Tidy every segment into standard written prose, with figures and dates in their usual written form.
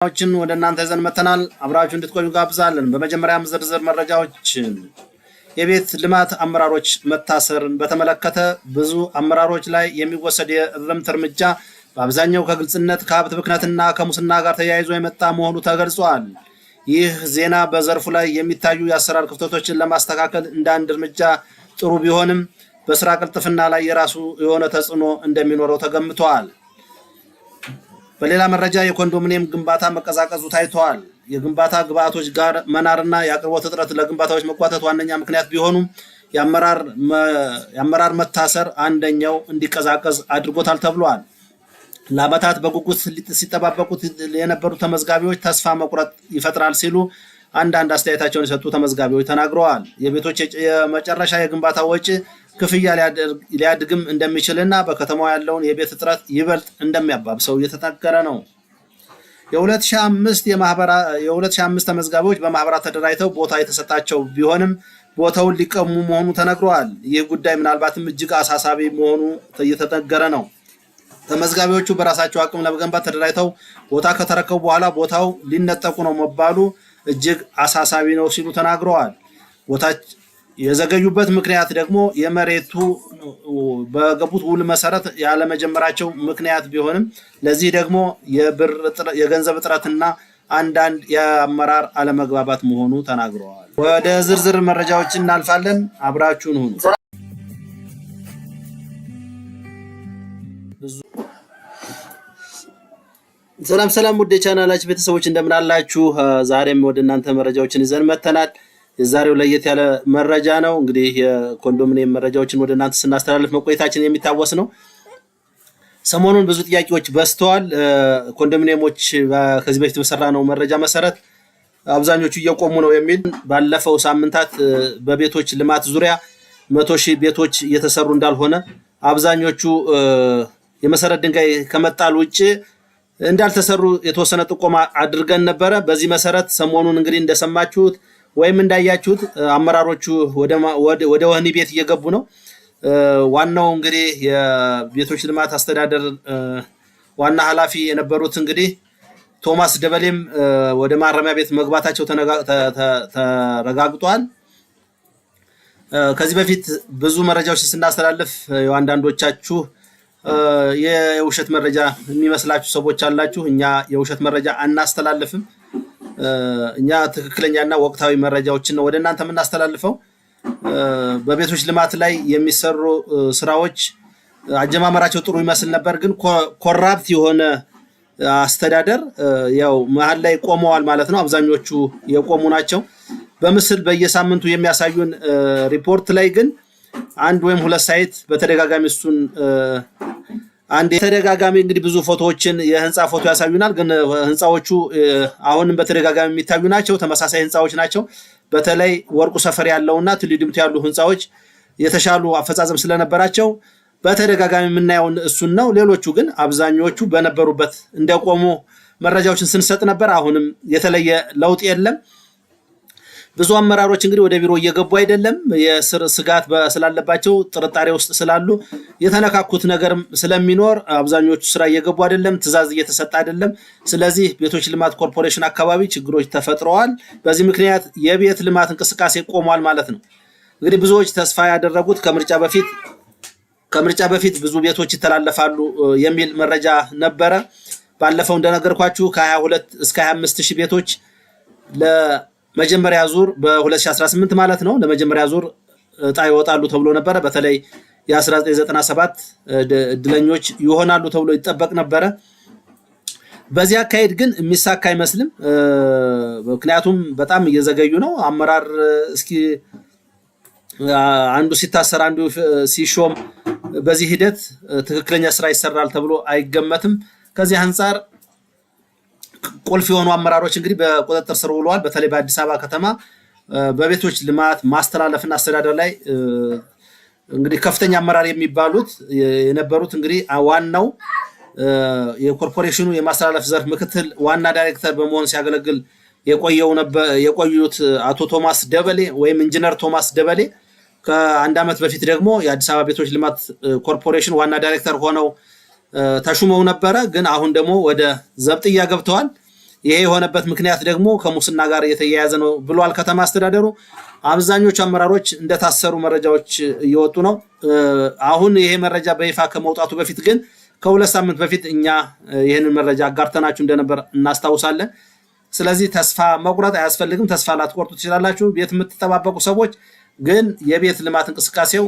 ችን ወደ እናንተ ዘን መተናል አብራችሁ እንድትቆዩ ጋብዛለን። በመጀመሪያም ዝርዝር መረጃዎችን የቤት ልማት አመራሮች መታሰርን በተመለከተ ብዙ አመራሮች ላይ የሚወሰድ የእርምት እርምጃ በአብዛኛው ከግልጽነት ከሀብት ብክነትና ከሙስና ጋር ተያይዞ የመጣ መሆኑ ተገልጿል። ይህ ዜና በዘርፉ ላይ የሚታዩ የአሰራር ክፍተቶችን ለማስተካከል እንደ አንድ እርምጃ ጥሩ ቢሆንም በስራ ቅልጥፍና ላይ የራሱ የሆነ ተጽዕኖ እንደሚኖረው ተገምቷል። በሌላ መረጃ የኮንዶሚኒየም ግንባታ መቀዛቀዙ ታይቷል። የግንባታ ግብአቶች ጋር መናርና የአቅርቦት እጥረት ለግንባታዎች መጓተት ዋነኛ ምክንያት ቢሆኑም የአመራር መታሰር አንደኛው እንዲቀዛቀዝ አድርጎታል ተብሏል። ለዓመታት በጉጉት ሲጠባበቁት የነበሩ ተመዝጋቢዎች ተስፋ መቁረጥ ይፈጥራል ሲሉ አንዳንድ አስተያየታቸውን የሰጡ ተመዝጋቢዎች ተናግረዋል። የቤቶች የመጨረሻ የግንባታ ወጪ ክፍያ ሊያድግም እንደሚችልና በከተማው ያለውን የቤት እጥረት ይበልጥ እንደሚያባብሰው እየተነገረ ነው። የ2005 ተመዝጋቢዎች በማህበራት ተደራጅተው ቦታ የተሰጣቸው ቢሆንም ቦታውን ሊቀሙ መሆኑ ተነግሯል። ይህ ጉዳይ ምናልባትም እጅግ አሳሳቢ መሆኑ እየተነገረ ነው። ተመዝጋቢዎቹ በራሳቸው አቅም ለመገንባት ተደራጅተው ቦታ ከተረከቡ በኋላ ቦታው ሊነጠቁ ነው መባሉ እጅግ አሳሳቢ ነው ሲሉ ተናግረዋል። የዘገዩበት ምክንያት ደግሞ የመሬቱ በገቡት ውል መሰረት ያለመጀመራቸው ምክንያት ቢሆንም ለዚህ ደግሞ የገንዘብ እጥረትና አንዳንድ የአመራር አለመግባባት መሆኑ ተናግረዋል። ወደ ዝርዝር መረጃዎች እናልፋለን። አብራችሁን ሁኑ። ሰላም ውድ የቻናላችን ቤተሰቦች እንደምን አላችሁ? ዛሬም ወደ እናንተ መረጃዎችን ይዘን መተናል። የዛሬው ለየት ያለ መረጃ ነው። እንግዲህ የኮንዶሚኒየም መረጃዎችን ወደ እናንተ ስናስተላልፍ መቆየታችን የሚታወስ ነው። ሰሞኑን ብዙ ጥያቄዎች በዝተዋል። ኮንዶሚኒየሞች ከዚህ በፊት በሰራ ነው መረጃ መሰረት አብዛኞቹ እየቆሙ ነው የሚል ባለፈው ሳምንታት በቤቶች ልማት ዙሪያ 100,000 ቤቶች እየተሰሩ እንዳልሆነ አብዛኞቹ የመሰረት ድንጋይ ከመጣል ውጭ እንዳልተሰሩ የተወሰነ ጥቆማ አድርገን ነበረ። በዚህ መሰረት ሰሞኑን እንግዲህ እንደሰማችሁት ወይም እንዳያችሁት አመራሮቹ ወደ ወህኒ ቤት እየገቡ ነው። ዋናው እንግዲህ የቤቶች ልማት አስተዳደር ዋና ኃላፊ የነበሩት እንግዲህ ቶማስ ደበሌም ወደ ማረሚያ ቤት መግባታቸው ተረጋግጧል። ከዚህ በፊት ብዙ መረጃዎች ስናስተላልፍ አንዳንዶቻችሁ የውሸት መረጃ የሚመስላችሁ ሰዎች አላችሁ። እኛ የውሸት መረጃ አናስተላልፍም። እኛ ትክክለኛና ወቅታዊ መረጃዎችን ነው ወደ እናንተ የምናስተላልፈው። በቤቶች ልማት ላይ የሚሰሩ ስራዎች አጀማመራቸው ጥሩ ይመስል ነበር፣ ግን ኮራፕት የሆነ አስተዳደር ያው መሀል ላይ ቆመዋል ማለት ነው። አብዛኞቹ የቆሙ ናቸው። በምስል በየሳምንቱ የሚያሳዩን ሪፖርት ላይ ግን አንድ ወይም ሁለት ሳይት በተደጋጋሚ እሱን ተደጋጋሚ እንግዲህ ብዙ ፎቶዎችን የህንፃ ፎቶ ያሳዩናል። ግን ህንፃዎቹ አሁንም በተደጋጋሚ የሚታዩ ናቸው። ተመሳሳይ ህንፃዎች ናቸው። በተለይ ወርቁ ሰፈር ያለውና ትልድምቱ ያሉ ህንፃዎች የተሻሉ አፈጻጸም ስለነበራቸው በተደጋጋሚ የምናየው እሱን ነው። ሌሎቹ ግን አብዛኞቹ በነበሩበት እንደቆሙ መረጃዎችን ስንሰጥ ነበር። አሁንም የተለየ ለውጥ የለም። ብዙ አመራሮች እንግዲህ ወደ ቢሮ እየገቡ አይደለም። የስር ስጋት ስላለባቸው ጥርጣሬ ውስጥ ስላሉ የተነካኩት ነገር ስለሚኖር አብዛኞቹ ስራ እየገቡ አይደለም። ትዕዛዝ እየተሰጠ አይደለም። ስለዚህ ቤቶች ልማት ኮርፖሬሽን አካባቢ ችግሮች ተፈጥረዋል። በዚህ ምክንያት የቤት ልማት እንቅስቃሴ ቆሟል ማለት ነው። እንግዲህ ብዙዎች ተስፋ ያደረጉት ከምርጫ በፊት ብዙ ቤቶች ይተላለፋሉ የሚል መረጃ ነበረ። ባለፈው እንደነገርኳችሁ ከ22 እስከ 25,000 ቤቶች ለመጀመሪያ ዙር በ2018 ማለት ነው ለመጀመሪያ ዙር ዕጣ ይወጣሉ ተብሎ ነበረ። በተለይ የ1997 እድለኞች ይሆናሉ ተብሎ ይጠበቅ ነበረ። በዚህ አካሄድ ግን የሚሳካ አይመስልም። ምክንያቱም በጣም እየዘገዩ ነው። አመራር እስኪ አንዱ ሲታሰር አንዱ ሲሾም በዚህ ሂደት ትክክለኛ ስራ ይሰራል ተብሎ አይገመትም። ከዚህ አንፃር ቁልፍ የሆኑ አመራሮች እንግዲህ በቁጥጥር ስር ውለዋል። በተለይ በአዲስ አበባ ከተማ በቤቶች ልማት ማስተላለፍና አስተዳደር ላይ እንግዲህ ከፍተኛ አመራር የሚባሉት የነበሩት እንግዲህ ዋናው የኮርፖሬሽኑ የማስተላለፍ ዘርፍ ምክትል ዋና ዳይሬክተር በመሆን ሲያገለግል የቆዩት አቶ ቶማስ ደበሌ ወይም ኢንጂነር ቶማስ ደበሌ ከአንድ ዓመት በፊት ደግሞ የአዲስ አበባ ቤቶች ልማት ኮርፖሬሽን ዋና ዳይሬክተር ሆነው ተሹመው ነበረ። ግን አሁን ደግሞ ወደ ዘብጥያ ገብተዋል። ይሄ የሆነበት ምክንያት ደግሞ ከሙስና ጋር የተያያዘ ነው ብሏል ከተማ አስተዳደሩ። አብዛኞቹ አመራሮች እንደታሰሩ መረጃዎች እየወጡ ነው። አሁን ይሄ መረጃ በይፋ ከመውጣቱ በፊት ግን ከ2 ሳምንት በፊት እኛ ይሄንን መረጃ አጋርተናችሁ እንደነበር እናስታውሳለን። ስለዚህ ተስፋ መቁረጥ አያስፈልግም። ተስፋ ላትቆርጡ ትችላላችሁ። ቤት የምትጠባበቁ ሰዎች ግን የቤት ልማት እንቅስቃሴው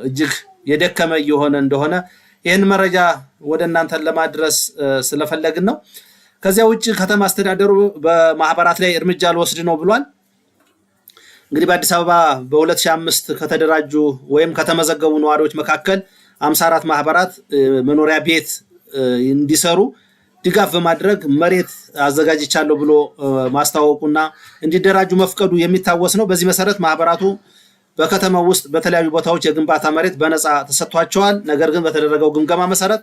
እጅግ የደከመ እየሆነ እንደሆነ ይህን መረጃ ወደ እናንተ ለማድረስ ስለፈለግን ነው። ከዚያ ውጭ ከተማ አስተዳደሩ በማህበራት ላይ እርምጃ ልወስድ ነው ብሏል። እንግዲህ በአዲስ አበባ በ2005 ከተደራጁ ወይም ከተመዘገቡ ነዋሪዎች መካከል 54 ማህበራት መኖሪያ ቤት እንዲሰሩ ድጋፍ በማድረግ መሬት አዘጋጅቻለሁ ብሎ ማስታወቁና እንዲደራጁ መፍቀዱ የሚታወስ ነው። በዚህ መሰረት ማህበራቱ በከተማው ውስጥ በተለያዩ ቦታዎች የግንባታ መሬት በነፃ ተሰጥቷቸዋል። ነገር ግን በተደረገው ግምገማ መሰረት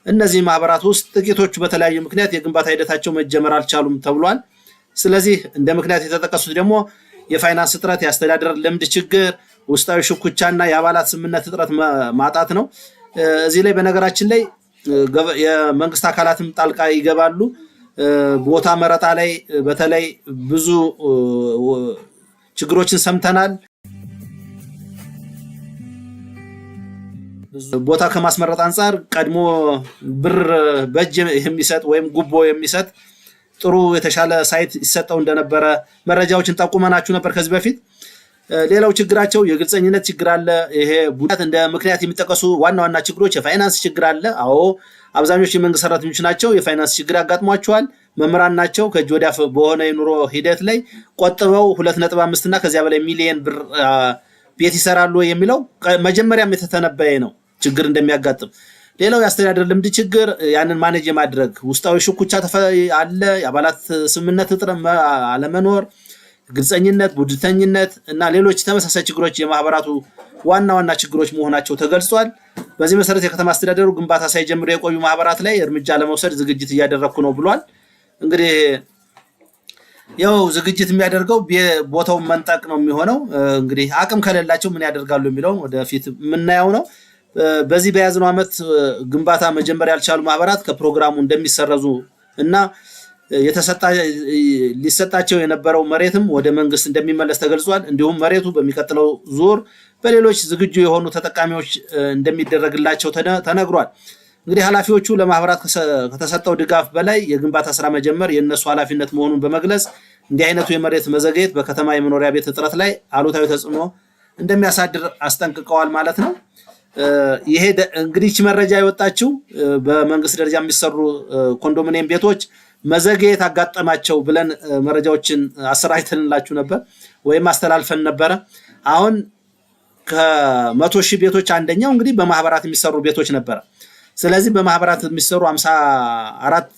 እነዚህ ማህበራት ውስጥ ጥቂቶቹ በተለያዩ ምክንያት የግንባታ ሂደታቸው መጀመር አልቻሉም ተብሏል። ስለዚህ እንደ ምክንያት የተጠቀሱት ደግሞ የፋይናንስ እጥረት፣ የአስተዳደር ልምድ ችግር፣ ውስጣዊ ሽኩቻና የአባላት ስምምነት እጥረት ማጣት ነው። እዚህ ላይ በነገራችን ላይ የመንግስት አካላትም ጣልቃ ይገባሉ። ቦታ መረጣ ላይ በተለይ ብዙ ችግሮችን ሰምተናል። ቦታ ከማስመረጥ አንጻር ቀድሞ ብር በእጅ የሚሰጥ ወይም ጉቦ የሚሰጥ ጥሩ የተሻለ ሳይት ይሰጠው እንደነበረ መረጃዎችን ጠቁመናችሁ ነበር ከዚህ በፊት። ሌላው ችግራቸው የግልጸኝነት ችግር አለ። ይሄ ቡድን እንደ ምክንያት የሚጠቀሱ ዋና ዋና ችግሮች የፋይናንስ ችግር አለ። አዎ አብዛኞቹ የመንግስት ሰራተኞች ናቸው፣ የፋይናንስ ችግር ያጋጥሟቸዋል። መምህራን ናቸው፣ ከእጅ ወዲያ በሆነ የኑሮ ሂደት ላይ ቆጥበው 2.5 እና ከዚያ በላይ ሚሊየን ብር ቤት ይሰራሉ የሚለው መጀመሪያም የተተነበየ ነው ችግር እንደሚያጋጥም። ሌላው የአስተዳደር ልምድ ችግር፣ ያንን ማኔጅ የማድረግ ውስጣዊ ሽኩቻ አለ፣ የአባላት ስምምነት እጥረት አለመኖር፣ ግልጸኝነት፣ ቡድንተኝነት እና ሌሎች ተመሳሳይ ችግሮች የማህበራቱ ዋና ዋና ችግሮች መሆናቸው ተገልጿል። በዚህ መሰረት የከተማ አስተዳደሩ ግንባታ ሳይጀምሩ የቆዩ ማህበራት ላይ እርምጃ ለመውሰድ ዝግጅት እያደረኩ ነው ብሏል። እንግዲህ ያው ዝግጅት የሚያደርገው ቦታውን መንጠቅ ነው የሚሆነው። እንግዲህ አቅም ከሌላቸው ምን ያደርጋሉ የሚለውን ወደፊት የምናየው ነው። በዚህ በያዝነው ዓመት ግንባታ መጀመር ያልቻሉ ማህበራት ከፕሮግራሙ እንደሚሰረዙ እና ሊሰጣቸው የነበረው መሬትም ወደ መንግስት እንደሚመለስ ተገልጿል። እንዲሁም መሬቱ በሚቀጥለው ዙር በሌሎች ዝግጁ የሆኑ ተጠቃሚዎች እንደሚደረግላቸው ተነግሯል። እንግዲህ ኃላፊዎቹ ለማህበራት ከተሰጠው ድጋፍ በላይ የግንባታ ስራ መጀመር የእነሱ ኃላፊነት መሆኑን በመግለጽ እንዲህ አይነቱ የመሬት መዘግየት በከተማ የመኖሪያ ቤት እጥረት ላይ አሉታዊ ተጽዕኖ እንደሚያሳድር አስጠንቅቀዋል ማለት ነው። ይሄ እንግዲህ መረጃ የወጣችው በመንግስት ደረጃ የሚሰሩ ኮንዶሚኒየም ቤቶች መዘግየት አጋጠማቸው ብለን መረጃዎችን አሰራጭተንላችሁ ነበር ወይም አስተላልፈን ነበረ። አሁን ከ100,000 ቤቶች አንደኛው እንግዲህ በማህበራት የሚሰሩ ቤቶች ነበረ። ስለዚህ በማህበራት የሚሰሩ 54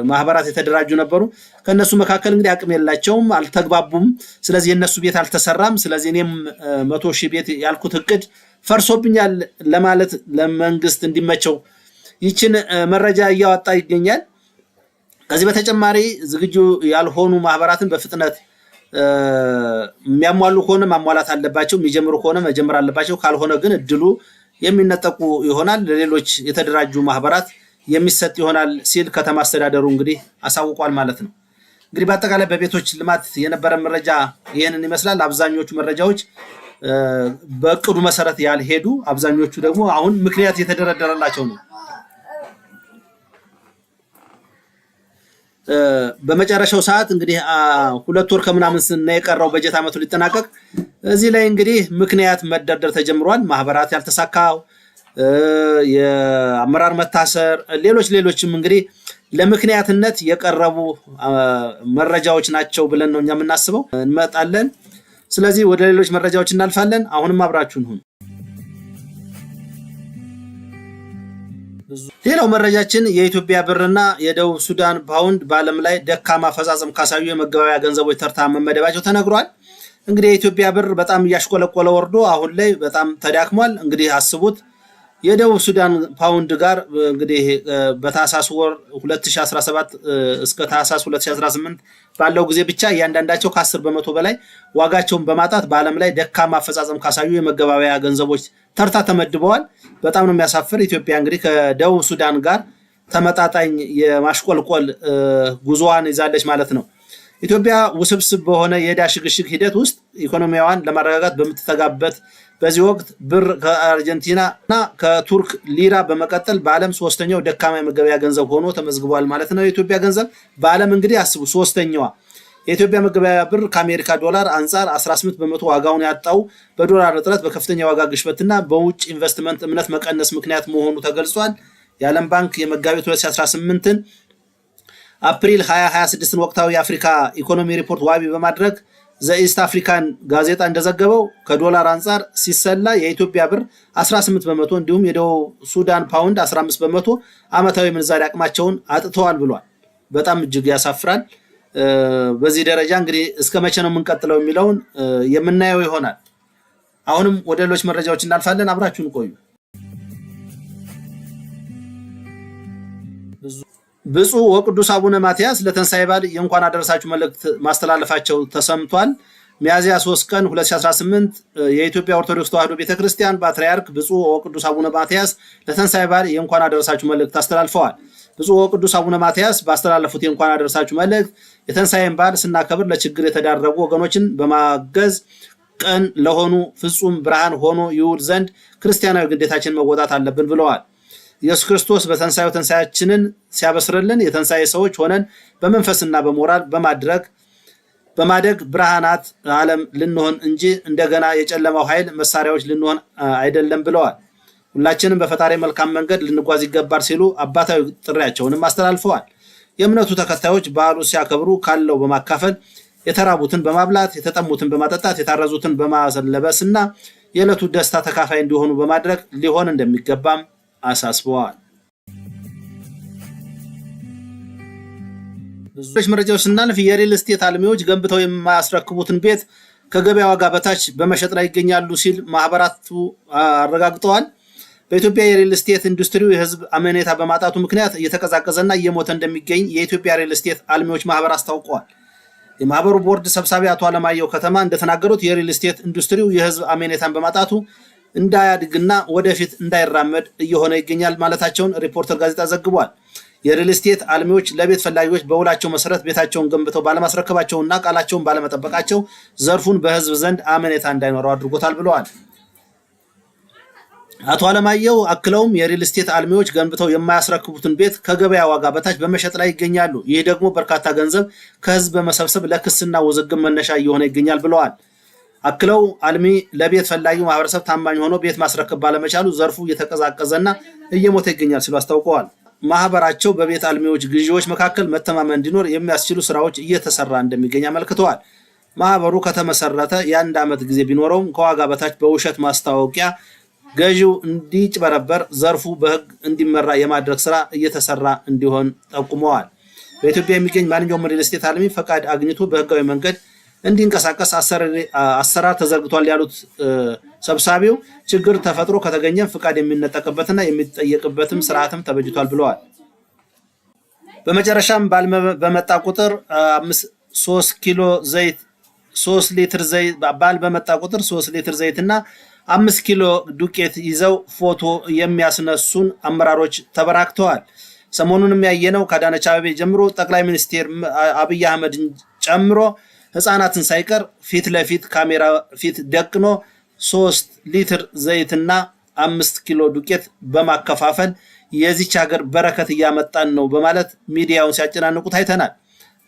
ማህበራት የተደራጁ ነበሩ። ከነሱ መካከል እንግዲህ አቅም የላቸውም፣ አልተግባቡም። ስለዚህ የነሱ ቤት አልተሰራም። ስለዚህ እኔም 100,000 ቤት ያልኩት እቅድ ፈርሶብኛል ለማለት ለመንግስት እንዲመቸው ይችን መረጃ እያወጣ ይገኛል። ከዚህ በተጨማሪ ዝግጁ ያልሆኑ ማህበራትን በፍጥነት የሚያሟሉ ከሆነ ማሟላት አለባቸው፣ የሚጀምሩ ከሆነ መጀመር አለባቸው። ካልሆነ ግን እድሉ የሚነጠቁ ይሆናል፣ ለሌሎች የተደራጁ ማህበራት የሚሰጥ ይሆናል ሲል ከተማ አስተዳደሩ እንግዲህ አሳውቋል ማለት ነው። እንግዲህ በአጠቃላይ በቤቶች ልማት የነበረ መረጃ ይህንን ይመስላል። አብዛኞቹ መረጃዎች በእቅዱ መሰረት ያልሄዱ፣ አብዛኞቹ ደግሞ አሁን ምክንያት የተደረደረላቸው ነው። በመጨረሻው ሰዓት እንግዲህ 2 ወር ከምናምን የቀረው በጀት ዓመቱ ሊጠናቀቅ እዚህ ላይ እንግዲህ ምክንያት መደርደር ተጀምሯል። ማህበራት ያልተሳካው፣ የአመራር መታሰር፣ ሌሎችም እንግዲህ ለምክንያትነት የቀረቡ መረጃዎች ናቸው ብለን ነው እኛ የምናስበው። እንመጣለን። ስለዚህ ወደ ሌሎች መረጃዎች እናልፋለን። አሁንም አብራችሁን ሁኑ። ሌላው መረጃችን የኢትዮጵያ ብርና የደቡብ ሱዳን ፓውንድ በዓለም ላይ ደካማ አፈጻጸም ካሳዩ የመገበያያ ገንዘቦች ተርታ መመደባቸው ተነግሯል። እንግዲህ የኢትዮጵያ ብር በጣም እያሽቆለቆለ ወርዶ አሁን ላይ በጣም ተዳክሟል። እንግዲህ አስቡት የደቡብ ሱዳን ፓውንድ ጋር እንግዲህ በታህሳስ ወር 2017 እስከ ታህሳስ 2018 ባለው ጊዜ ብቻ እያንዳንዳቸው ከ10 በመቶ በላይ ዋጋቸውን በማጣት በዓለም ላይ ደካማ አፈጻጸም ካሳዩ የመገበያያ ገንዘቦች ተርታ ተመድበዋል። በጣም ነው የሚያሳፍር። ኢትዮጵያ እንግዲህ ከደቡብ ሱዳን ጋር ተመጣጣኝ የማሽቆልቆል ጉዞዋን ይዛለች ማለት ነው። ኢትዮጵያ ውስብስብ በሆነ የዕዳ ሽግሽግ ሂደት ውስጥ ኢኮኖሚያዋን ለማረጋጋት በምትተጋበት በዚህ ወቅት ብር ከአርጀንቲና እና ከቱርክ ሊራ በመቀጠል በዓለም ሶስተኛው ደካማ የመገበያ ገንዘብ ሆኖ ተመዝግቧል ማለት ነው። የኢትዮጵያ ገንዘብ በዓለም እንግዲህ አስቡ ሶስተኛዋ። የኢትዮጵያ መገበያ ብር ከአሜሪካ ዶላር አንጻር 18 በመቶ ዋጋውን ያጣው በዶላር እጥረት፣ በከፍተኛ ዋጋ ግሽበትና በውጭ ኢንቨስትመንት እምነት መቀነስ ምክንያት መሆኑ ተገልጿል። የዓለም ባንክ የመጋቢት 2018ን አፕሪል 2026ን ወቅታዊ የአፍሪካ ኢኮኖሚ ሪፖርት ዋቢ በማድረግ ዘኢስት አፍሪካን ጋዜጣ እንደዘገበው ከዶላር አንጻር ሲሰላ የኢትዮጵያ ብር 18 በመቶ እንዲሁም የደቡብ ሱዳን ፓውንድ 15 በመቶ ዓመታዊ ምንዛሪ አቅማቸውን አጥተዋል ብሏል። በጣም እጅግ ያሳፍራል። በዚህ ደረጃ እንግዲህ እስከ መቼ ነው የምንቀጥለው የሚለውን የምናየው ይሆናል። አሁንም ወደ ሌሎች መረጃዎች እናልፋለን። አብራችሁን ቆዩ። ብፁዕ ወቅዱስ አቡነ ማትያስ ለትንሣኤ በዓል የእንኳን አደረሳችሁ መልእክት ማስተላለፋቸው ተሰምቷል። ሚያዝያ 3 ቀን 2018 የኢትዮጵያ ኦርቶዶክስ ተዋሕዶ ቤተክርስቲያን ፓትርያርክ ብፁዕ ወቅዱስ አቡነ ማትያስ ለትንሣኤ በዓል የእንኳን አደረሳችሁ መልእክት አስተላልፈዋል። ብፁዕ ወቅዱስ አቡነ ማትያስ ባስተላለፉት የእንኳን አደረሳችሁ መልእክት የትንሣኤን በዓል ስናከብር ለችግር የተዳረጉ ወገኖችን በማገዝ ቀን ለሆኑ ፍጹም ብርሃን ሆኖ ይውል ዘንድ ክርስቲያናዊ ግዴታችን መወጣት አለብን ብለዋል። ኢየሱስ ክርስቶስ በትንሣኤው ትንሣኤያችንን ሲያበስርልን የትንሣኤ ሰዎች ሆነን በመንፈስና በሞራል በማደግ ብርሃናት ዓለም ልንሆን እንጂ እንደገና የጨለማው ኃይል መሳሪያዎች ልንሆን አይደለም ብለዋል። ሁላችንም በፈጣሪ መልካም መንገድ ልንጓዝ ይገባል ሲሉ አባታዊ ጥሪያቸውንም አስተላልፈዋል። የእምነቱ ተከታዮች በዓሉ ሲያከብሩ ካለው በማካፈል የተራቡትን በማብላት የተጠሙትን በማጠጣት የታረዙትን በማለበስ እና የዕለቱ ደስታ ተካፋይ እንዲሆኑ በማድረግ ሊሆን እንደሚገባም አሳስበዋል። ብዙዎች መረጃዎች ስናልፍ የሪል ስቴት አልሚዎች ገንብተው የማያስረክቡትን ቤት ከገበያ ዋጋ በታች በመሸጥ ላይ ይገኛሉ ሲል ማህበራቱ አረጋግጠዋል። በኢትዮጵያ የሪል ስቴት ኢንዱስትሪው የህዝብ አመኔታ በማጣቱ ምክንያት እየተቀዛቀዘና እየሞተ እንደሚገኝ የኢትዮጵያ ሪል ስቴት አልሚዎች ማህበር አስታውቀዋል። የማህበሩ ቦርድ ሰብሳቢ አቶ አለማየሁ ከተማ እንደተናገሩት የሪል ስቴት ኢንዱስትሪው የህዝብ አመኔታን በማጣቱ እንዳያድግና ወደፊት እንዳይራመድ እየሆነ ይገኛል ማለታቸውን ሪፖርተር ጋዜጣ ዘግቧል። የሪል ስቴት አልሚዎች ለቤት ፈላጊዎች በውላቸው መሰረት ቤታቸውን ገንብተው ባለማስረከባቸውና ቃላቸውን ባለመጠበቃቸው ዘርፉን በህዝብ ዘንድ አመኔታ እንዳይኖረው አድርጎታል ብለዋል። አቶ አለማየሁ አክለውም የሪል ስቴት አልሚዎች ገንብተው የማያስረክቡትን ቤት ከገበያ ዋጋ በታች በመሸጥ ላይ ይገኛሉ። ይህ ደግሞ በርካታ ገንዘብ ከህዝብ በመሰብሰብ ለክስና ውዝግብ መነሻ እየሆነ ይገኛል ብለዋል። አክለው አልሚ ለቤት ፈላጊው ማህበረሰብ ታማኝ ሆኖ ቤት ማስረከብ ባለመቻሉ ዘርፉ እየተቀዛቀዘና እየሞተ ይገኛል ሲሉ አስታውቀዋል። ማህበራቸው በቤት አልሚዎች ግዢዎች መካከል መተማመን እንዲኖር የሚያስችሉ ስራዎች እየተሰራ እንደሚገኝ አመልክተዋል። ማህበሩ ከተመሰረተ የአንድ ዓመት ጊዜ ቢኖረውም ከዋጋ በታች በውሸት ማስታወቂያ ገዢው እንዲጭበረበር ዘርፉ በህግ እንዲመራ የማድረግ ስራ እየተሰራ እንዲሆን ጠቁመዋል። በኢትዮጵያ የሚገኝ ማንኛውም ሪል ስቴት አልሚ ፈቃድ አግኝቶ በህጋዊ መንገድ እንዲንቀሳቀስ አሰራር ተዘርግቷል ያሉት ሰብሳቢው ችግር ተፈጥሮ ከተገኘ ፍቃድ የሚነጠቅበትና የሚጠየቅበትም ስርዓትም ተበጅቷል ብለዋል። በመጨረሻም ባል በመጣ ቁጥር 3 ሊትር ዘይት ባል በመጣ ቁጥር 3 ሊትር ዘይትና 5 ኪሎ ዱቄት ይዘው ፎቶ የሚያስነሱን አመራሮች ተበራክተዋል። ሰሞኑንም ያየነው ከአዳነች አቤቤ ጀምሮ ጠቅላይ ሚኒስትር አብይ አህመድን ጨምሮ ህፃናትን ሳይቀር ፊት ለፊት ካሜራ ፊት ደቅኖ 3 ሊትር ዘይትና 5 ኪሎ ዱቄት በማከፋፈል የዚች ሀገር በረከት እያመጣን ነው በማለት ሚዲያውን ሲያጨናንቁት አይተናል።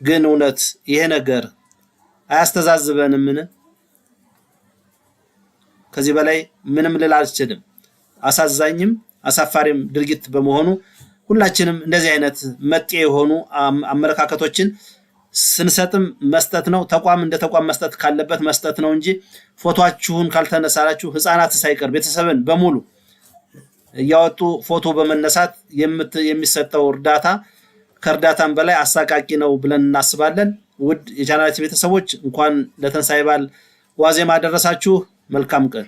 ግን እውነት ይሄ ነገር አያስተዛዝበንምን? ከዚህ በላይ ምንም ልል አልችልም። አሳዛኝም አሳፋሪም ድርጊት በመሆኑ ሁላችንም እንደዚህ አይነት መጤ የሆኑ አመለካከቶችን ስንሰጥም መስጠት ነው። ተቋም እንደ ተቋም መስጠት ካለበት መስጠት ነው እንጂ ፎቶአችሁን ካልተነሳላችሁ ህፃናት ሳይቀር ቤተሰብን በሙሉ እያወጡ ፎቶ በመነሳት የሚሰጠው እርዳታ ከእርዳታም በላይ አሳቃቂ ነው ብለን እናስባለን። ውድ የቻናላችን ቤተሰቦች እንኳን ለትንሣኤ በዓል ዋዜማ አደረሳችሁ። መልካም ቀን